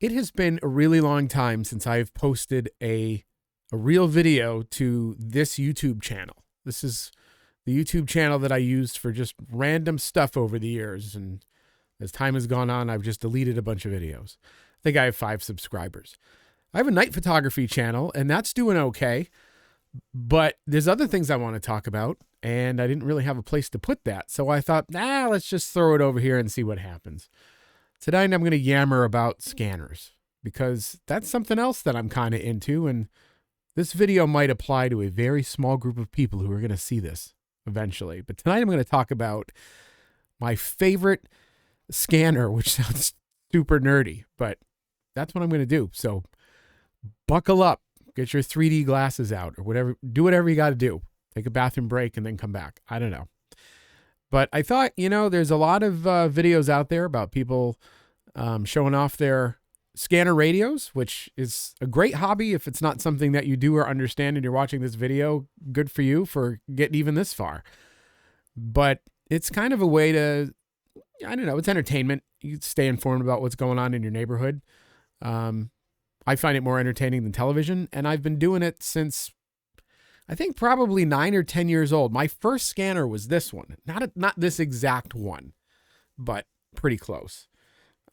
It has been a really long time since I've posted a real video to this YouTube channel. This is the YouTube channel that I used for just random stuff over the years. And as time has gone on, I've just deleted a bunch of videos. I think I have 5 subscribers. I have a night photography channel, and that's doing okay. But there's other things I want to talk about, and I didn't really have a place to put that. So I thought, let's just throw it over here and see what happens. Today, I'm going to yammer about scanners because that's something else that I'm kind of into, and this video might apply to a very small group of people who are going to see this eventually. But tonight, I'm going to talk about my favorite scanner, which sounds super nerdy, but that's what I'm going to do. So buckle up, get your 3D glasses out or whatever, do whatever you got to do. Take a bathroom break and then come back. I don't know. But I thought, there's a lot of videos out there about people showing off their scanner radios, which is a great hobby. If it's not something that you do or understand and you're watching this video, good for you for getting even this far. But it's kind of a way to, it's entertainment. You stay informed about what's going on in your neighborhood. I find it more entertaining than television, and I've been doing it since I think probably 9 or 10 years old. My first scanner was this one. Not this exact one, but pretty close.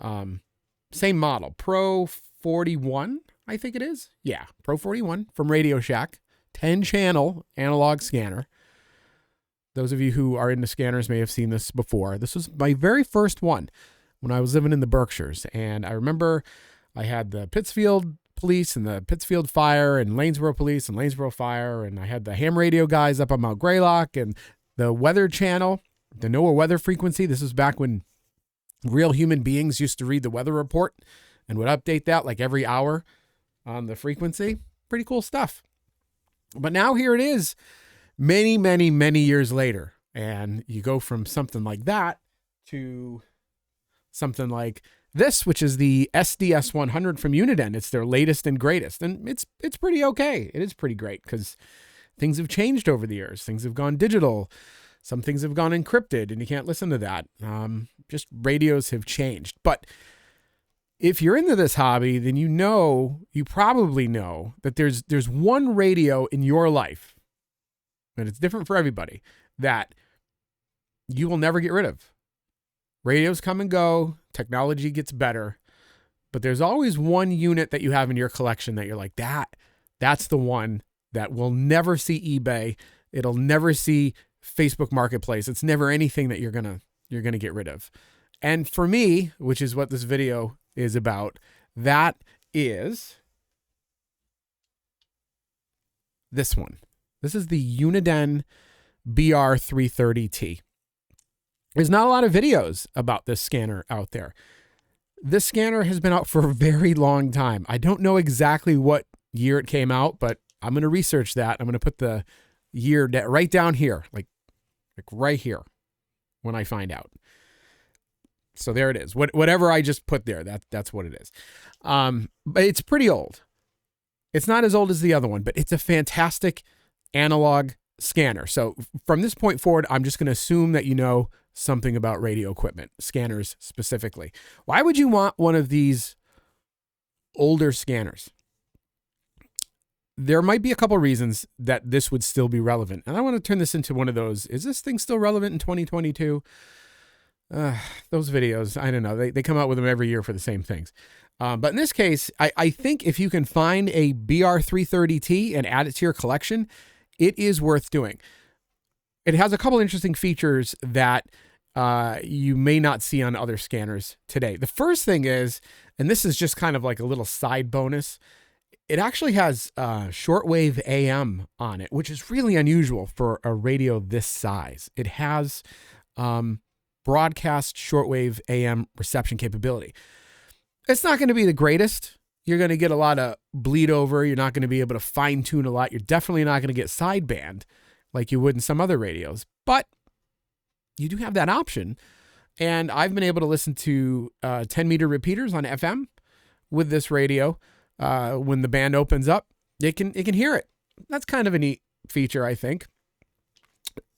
Same model, Pro 41, I think it is. Yeah, Pro 41 from Radio Shack, 10-channel analog scanner. Those of you who are into scanners may have seen this before. This was my very first one when I was living in the Berkshires, and I remember I had the Pittsfield Police and the Pittsfield Fire and Lanesboro Police and Lanesboro Fire, and I had the ham radio guys up on Mount Greylock and the Weather Channel, the NOAA weather frequency. This was back when real human beings used to read the weather report and would update that like every hour on the frequency. Pretty cool stuff. But now here it is, many, many, many years later, and you go from something like that to something like this, which is the SDS 100 from Uniden. It's their latest and greatest, and it's pretty okay. It is pretty great because things have changed over the years. Things have gone digital. Some things have gone encrypted, and you can't listen to that. Just radios have changed. But if you're into this hobby, then you probably know that there's one radio in your life, and it's different for everybody, that you will never get rid of. Radios come and go, technology gets better, but there's always one unit that you have in your collection that you're like, that's the one that will never see eBay. It'll never see Facebook Marketplace. It's never anything that you're gonna get rid of. And for me, which is what this video is about, that is this one. This is the Uniden BR330T. There's not a lot of videos about this scanner out there. This scanner has been out for a very long time. I don't know exactly what year it came out, but I'm going to research that. I'm going to put the year right down here, like right here when I find out. So there it is. Whatever I just put there, that's what it is. But it's pretty old. It's not as old as the other one, but it's a fantastic analog scanner. So from this point forward, I'm just going to assume that you know something about radio equipment, scanners specifically. Why would you want one of these older scanners? There might be a couple reasons that this would still be relevant. And I want to turn this into one of those, is this thing still relevant in 2022? Those videos, I don't know. They come out with them every year for the same things. But in this case, I think if you can find a BR330T and add it to your collection, it is worth doing. It has a couple interesting features that you may not see on other scanners today. The first thing is, and this is just kind of like a little side bonus, it actually has shortwave AM on it, which is really unusual for a radio this size. It has broadcast shortwave AM reception capability. It's not going to be the greatest. You're going to get a lot of bleed over. You're not going to be able to fine tune a lot. You're definitely not going to get sideband like you would in some other radios, but you do have that option. And I've been able to listen to 10-meter repeaters on FM with this radio. When the band opens up, it can hear it. That's kind of a neat feature, I think.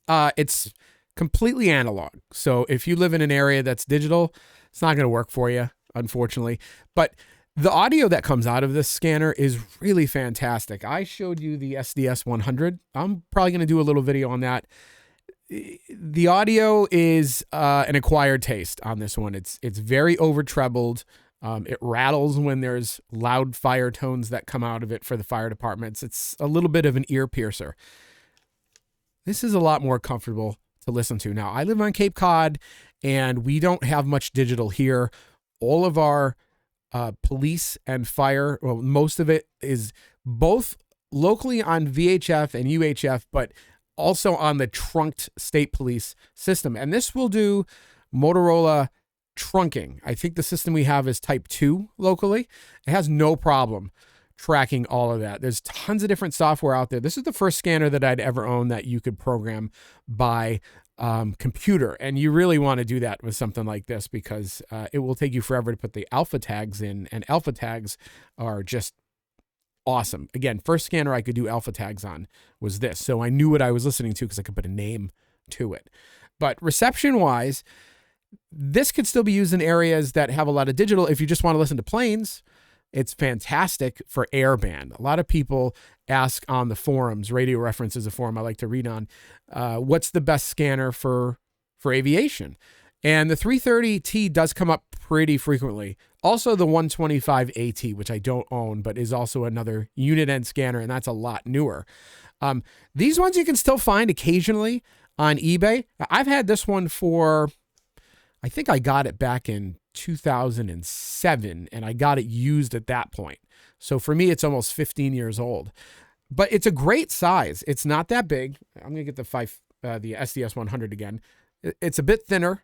It's completely analog. So if you live in an area that's digital, it's not going to work for you, unfortunately. But The audio that comes out of this scanner is really fantastic. I showed you the SDS 100. I'm probably going to do a little video on that. The audio is an acquired taste on this one. It's very over trebled. It rattles when there's loud fire tones that come out of it for the fire departments. It's a little bit of an ear piercer. This is a lot more comfortable to listen to. Now, I live on Cape Cod, and we don't have much digital here. All of our police and fire, well, most of it is both locally on VHF and UHF, but also on the trunked state police system. And this will do Motorola trunking. I think the system we have is type 2 locally. It has no problem tracking all of that. There's tons of different software out there. This is the first scanner that I'd ever owned that you could program by computer. And you really want to do that with something like this because it will take you forever to put the alpha tags in, and alpha tags are just awesome. Again, first scanner I could do alpha tags on was this. So I knew what I was listening to because I could put a name to it. But reception wise, this could still be used in areas that have a lot of digital. If you just want to listen to planes, it's fantastic for airband. A lot of people ask on the forums, Radio Reference is a forum I like to read on, what's the best scanner for aviation? And the 330T does come up pretty frequently. Also the 125AT, which I don't own, but is also another unit-end scanner, and that's a lot newer. These ones you can still find occasionally on eBay. I've had this one for, I think I got it back in 2007, and I got it used at that point. So for me, it's almost 15 years old. But it's a great size. It's not that big. I'm going to get the SDS 100 again. It's a bit thinner.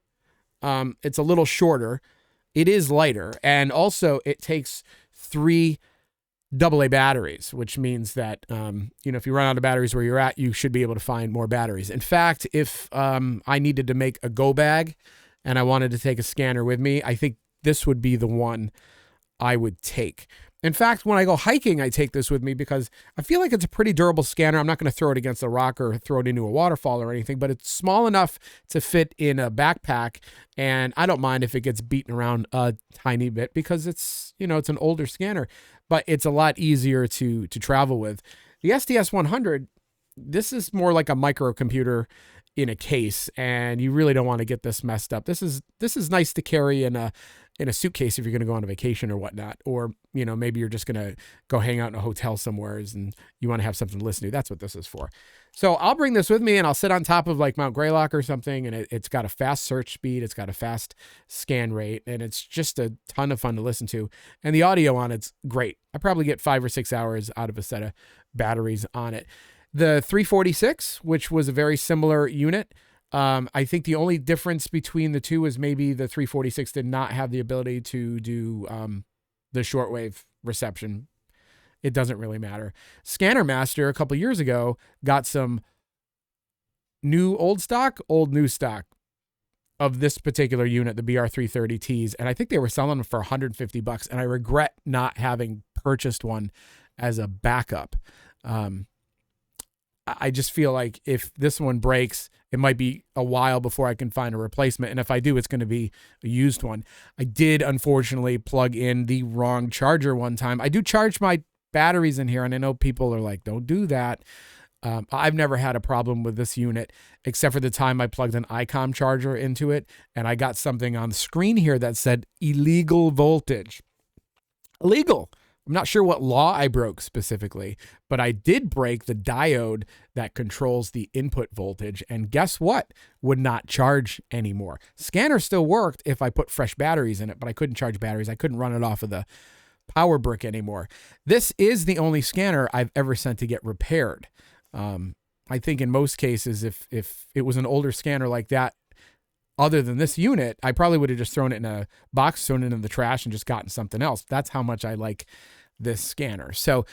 It's a little shorter. It is lighter. And also it takes 3 AA batteries, which means that, if you run out of batteries where you're at, you should be able to find more batteries. In fact, if I needed to make a go bag and I wanted to take a scanner with me, I think this would be the one I would take. In fact, when I go hiking, I take this with me because I feel like it's a pretty durable scanner. I'm not going to throw it against a rock or throw it into a waterfall or anything, but it's small enough to fit in a backpack. And I don't mind if it gets beaten around a tiny bit because it's an older scanner, but it's a lot easier to travel with. The SDS 100, this is more like a microcomputer in a case, and you really don't want to get this messed up. This is nice to carry in a suitcase if you're going to go on a vacation or whatnot, or maybe you're just going to go hang out in a hotel somewhere and you want to have something to listen to. That's what this is for. So I'll bring this with me and I'll sit on top of like Mount Greylock or something, and it's got a fast search speed, it's got a fast scan rate, and it's just a ton of fun to listen to. And the audio on it's great. I probably get 5 or 6 hours out of a set of batteries on it. The 346, which was a very similar unit, I think the only difference between the two is maybe the 346 did not have the ability to do the shortwave reception. It doesn't really matter. Scanner Master a couple years ago got some old new stock of this particular unit, the BR330Ts, and I think they were selling them for $150, and I regret not having purchased one as a backup. I just feel like if this one breaks, it might be a while before I can find a replacement. And if I do, it's going to be a used one. I did, unfortunately, plug in the wrong charger one time. I do charge my batteries in here, and I know people are like, don't do that. I've never had a problem with this unit, except for the time I plugged an ICOM charger into it, and I got something on the screen here that said illegal voltage. Illegal. I'm not sure what law I broke specifically, but I did break the diode that controls the input voltage. And guess what? Would not charge anymore. Scanner still worked if I put fresh batteries in it, but I couldn't charge batteries. I couldn't run it off of the power brick anymore. This is the only scanner I've ever sent to get repaired. I think in most cases, if it was an older scanner like that, other than this unit, I probably would have just thrown it in a box, thrown it in the trash, and just gotten something else. That's how much I like this scanner. So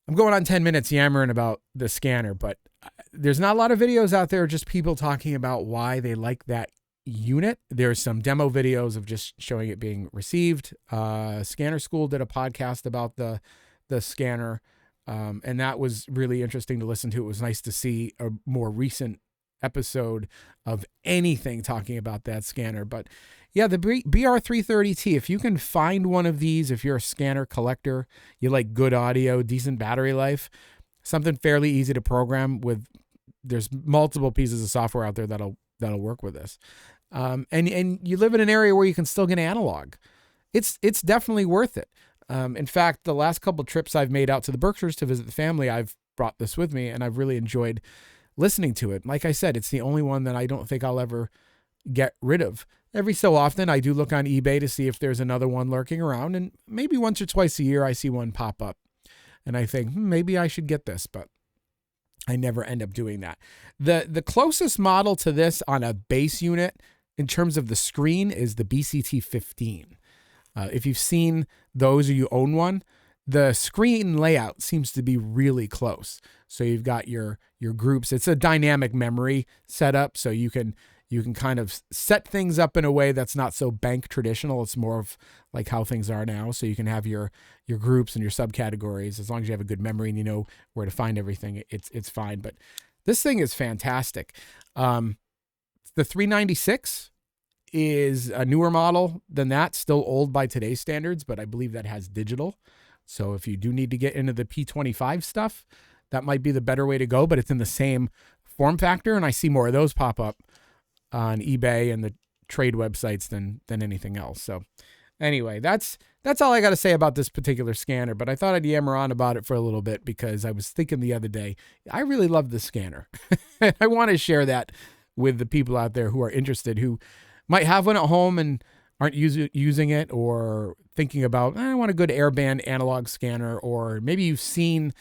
I'm going on 10 minutes yammering about the scanner, but there's not a lot of videos out there, just people talking about why they like that unit. There's some demo videos of just showing it being received. Scanner School did a podcast about the scanner, and that was really interesting to listen to. It was nice to see a more recent episode of anything talking about that scanner. But Yeah, the BR330T, if you can find one of these, if you're a scanner collector, you like good audio, decent battery life, something fairly easy to program with, there's multiple pieces of software out there that'll work with this. And you live in an area where you can still get analog. It's definitely worth it. In fact, the last couple trips I've made out to the Berkshires to visit the family, I've brought this with me, and I've really enjoyed listening to it. Like I said, it's the only one that I don't think I'll ever get rid of. Every so often, I do look on eBay to see if there's another one lurking around, and maybe once or twice a year I see one pop up, and I think, maybe I should get this, but I never end up doing that. The closest model to this on a base unit in terms of the screen is the BCT15. If you've seen those or you own one, the screen layout seems to be really close. So you've got your groups. It's a dynamic memory setup, so you can kind of set things up in a way that's not so bank traditional. It's more of like how things are now. So you can have your groups and your subcategories. As long as you have a good memory and you know where to find everything, it's fine. But this thing is fantastic. The 396 is a newer model than that, still old by today's standards, but I believe that has digital. So if you do need to get into the P25 stuff, that might be the better way to go, but it's in the same form factor, and I see more of those pop up on eBay and the trade websites than anything else. So anyway, that's all I got to say about this particular scanner, but I thought I'd yammer on about it for a little bit because I was thinking the other day, I really love this scanner. I want to share that with the people out there who are interested, who might have one at home and aren't using it, or thinking about, I want a good airband analog scanner, or maybe you've seen,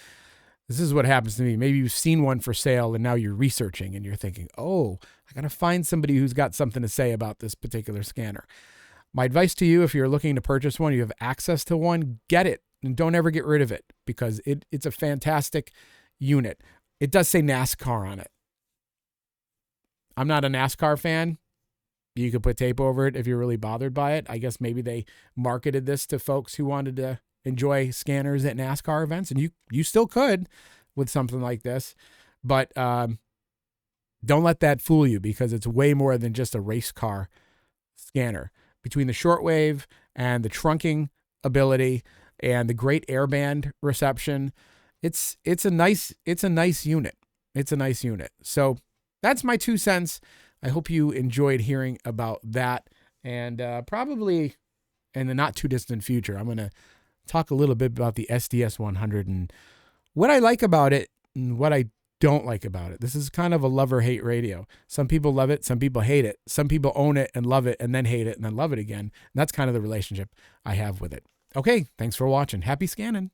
this is what happens to me, maybe you've seen one for sale and now you're researching and you're thinking, oh, I got to find somebody who's got something to say about this particular scanner. My advice to you, if you're looking to purchase one, you have access to one, get it and don't ever get rid of it, because it's a fantastic unit. It does say NASCAR on it. I'm not a NASCAR fan. You could put tape over it if you're really bothered by it. I guess maybe they marketed this to folks who wanted to enjoy scanners at NASCAR events, and you still could with something like this. But don't let that fool you, because it's way more than just a race car scanner. Between the shortwave and the trunking ability and the great airband reception, it's a nice unit. It's a nice unit. So that's my 2 cents. I hope you enjoyed hearing about that. And probably in the not too distant future, I'm going to talk a little bit about the SDS 100 and what I like about it and what I don't like about it. This is kind of a love or hate radio. Some people love it. Some people hate it. Some people own it and love it and then hate it and then love it again. And that's kind of the relationship I have with it. Okay. Thanks for watching. Happy scanning.